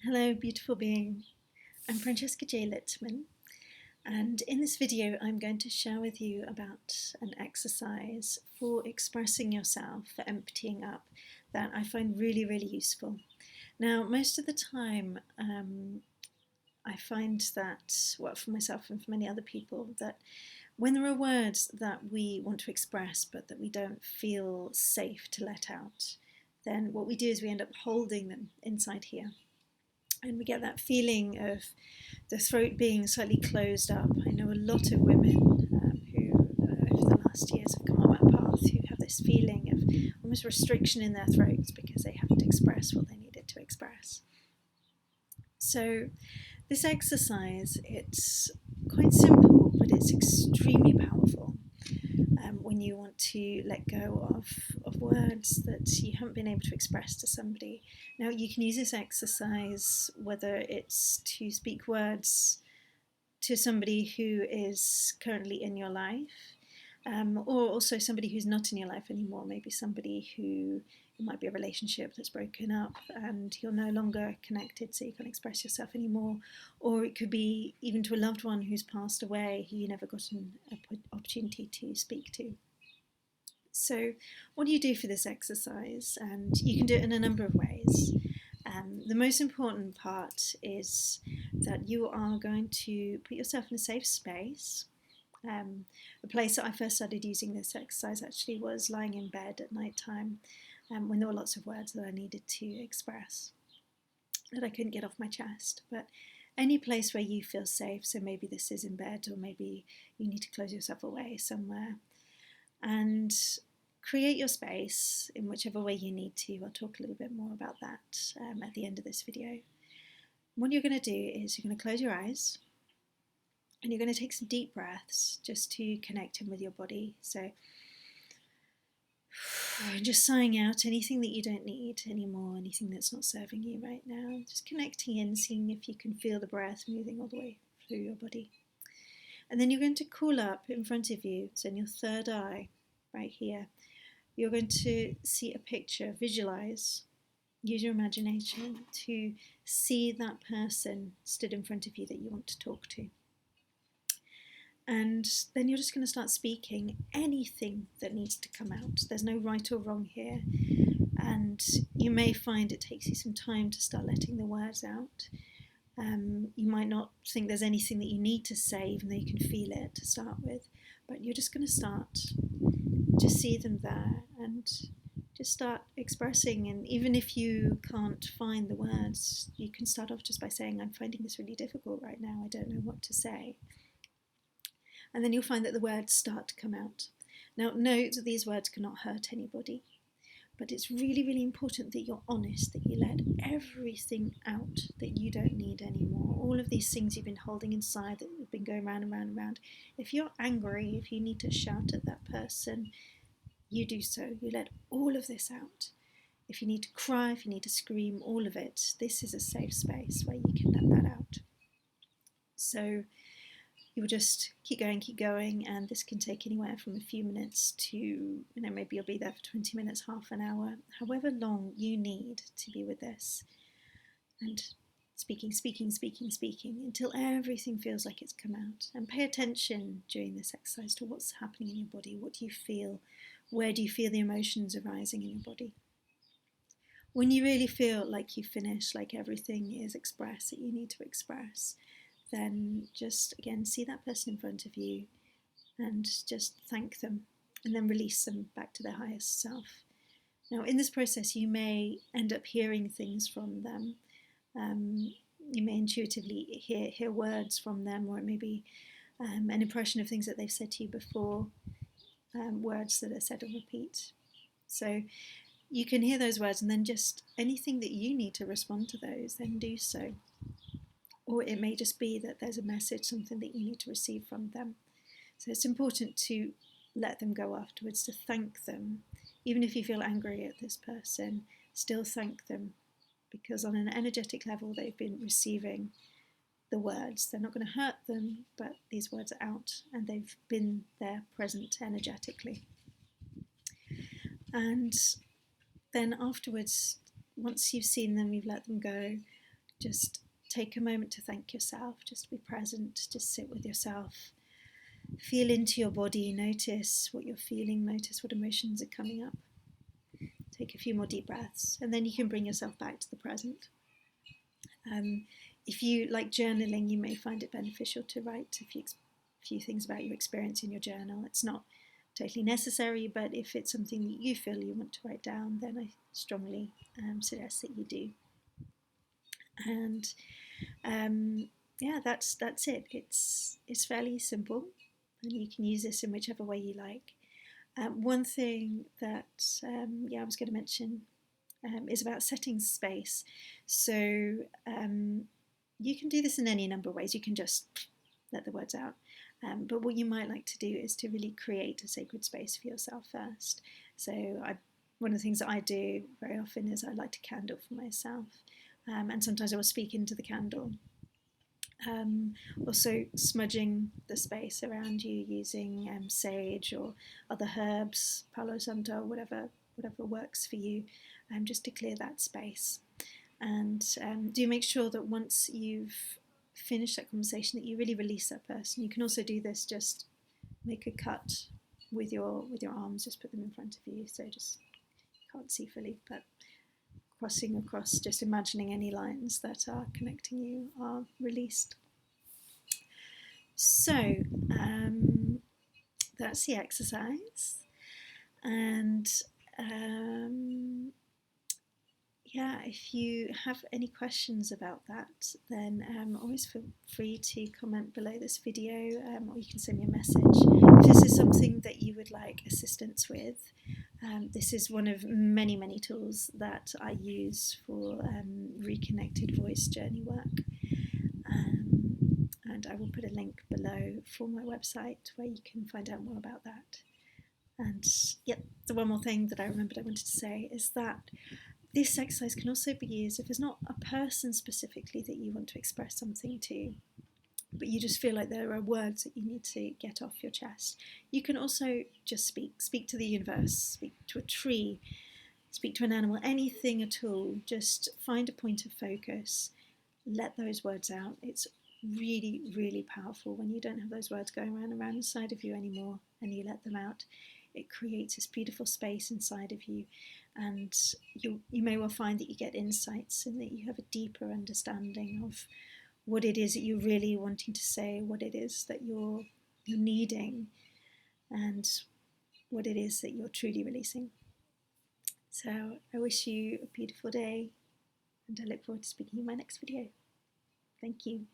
Hello, beautiful being. I'm Francesca J. Littman, and in this video, I'm going to share with you about an exercise for expressing yourself, for emptying up, that I find really, really useful. Now, most of the time, I find that, well, for myself and for many other people, that when there are words that we want to express but that we don't feel safe to let out, then what we do is we end up holding them inside here. And we get that feeling of the throat being slightly closed up. I know a lot of women who, over the last years, have come on my path who have this feeling of almost restriction in their throats because they haven't expressed what they needed to express. So this exercise, it's quite simple, but it's extremely powerful when you want to let go of words that you haven't been able to express to somebody. Now, you can use this exercise whether it's to speak words to somebody who is currently in your life, or also somebody who's not in your life anymore, maybe somebody who it might be a relationship that's broken up and you're no longer connected, so you can't express yourself anymore. Or it could be even to a loved one who's passed away who you never got an opportunity to speak to. So what do you do for this exercise? And you can do it in a number of ways. The most important part is that you are going to put yourself in a safe space. The place that I first started using this exercise actually was lying in bed at night time, when there were lots of words that I needed to express that I couldn't get off my chest. But any place where you feel safe, so maybe this is in bed, or maybe you need to close yourself away somewhere, and create your space in whichever way you need to. I'll talk a little bit more about that at the end of this video. What you're going to do is you're going to close your eyes and you're going to take some deep breaths just to connect in with your body. So just sighing out anything that you don't need anymore, anything that's not serving you right now. Just connecting in, seeing if you can feel the breath moving all the way through your body. And then you're going to call up in front of you, so in your third eye, right here, you're going to see a picture, visualize, use your imagination to see that person stood in front of you that you want to talk to. And then you're just going to start speaking anything that needs to come out. There's no right or wrong here. And you may find it takes you some time to start letting the words out. You might not think there's anything that you need to say, even though you can feel it to start with. But you're just going to start. Just see them there and just start expressing. And even if you can't find the words, you can start off just by saying, I'm finding this really difficult right now. I don't know what to say. And then you'll find that the words start to come out. Now, note that these words cannot hurt anybody, but it's really, really important that you're honest, that you let everything out that you don't need anymore. All of these things you've been holding inside that have been going round and round and round. If you're angry, if you need to shout at that person, you do so. You let all of this out. If you need to cry, if you need to scream, all of it, this is a safe space where you can let that out. So you'll just keep going, and this can take anywhere from a few minutes to, maybe you'll be there for 20 minutes, half an hour, however long you need to be with this. And speaking until everything feels like it's come out. And pay attention during this exercise to what's happening in your body. What do you feel? Where do you feel the emotions arising in your body? When you really feel like you've finished, like everything is expressed that you need to express, then just, again, see that person in front of you and just thank them and then release them back to their highest self. Now, in this process, you may end up hearing things from them. You may intuitively hear words from them, or it may be an impression of things that they've said to you before, words that are said on repeat. So you can hear those words, and then just anything that you need to respond to those, then do so. Or it may just be that there's a message, something that you need to receive from them. So it's important to let them go afterwards, to thank them. Even if you feel angry at this person, still thank them, because on an energetic level, they've been receiving the words. They're not going to hurt them, but these words are out and they've been there present energetically. And then afterwards, once you've seen them, you've let them go, Just take a moment to thank yourself, just be present, just sit with yourself. Feel into your body, notice what you're feeling, notice what emotions are coming up. Take a few more deep breaths, and then you can bring yourself back to the present. If you like journaling, you may find it beneficial to write a few things about your experience in your journal. It's not totally necessary, but if it's something that you feel you want to write down, then I strongly suggest that you do. And yeah, that's it. It's fairly simple, and you can use this in whichever way you like. One thing that I was going to mention is about setting space. So you can do this in any number of ways. You can just let the words out. But what you might like to do is to really create a sacred space for yourself first. So one of the things that I do very often is I light a candle for myself. And sometimes I will speak into the candle. Also smudging the space around you using sage or other herbs, Palo Santo, whatever works for you, just to clear that space. And do make sure that once you've finished that conversation that you really release that person. You can also do this, just make a cut with your arms, just put them in front of you, so just can't see fully, but crossing across, just imagining any lines that are connecting you are released. So that's the exercise, and if you have any questions about that, then always feel free to comment below this video, or you can send me a message. If this is something that you would like assistance with, this is one of many tools that I use for reconnected voice journey work. And I will put a link below for my website where you can find out more about that. And the one more thing that I remembered I wanted to say is that this exercise can also be used if there's not a person specifically that you want to express something to, but you just feel like there are words that you need to get off your chest. You can also just speak to the universe, speak to a tree, speak to an animal, anything at all. Just find a point of focus, let those words out. It's really powerful when you don't have those words going around inside of you anymore and you let them out. It creates this beautiful space inside of you, and you may well find that you get insights and that you have a deeper understanding of what it is that you're really wanting to say, what it is that you're needing, and what it is that you're truly releasing. So I wish you a beautiful day, and I look forward to speaking in my next video. Thank you.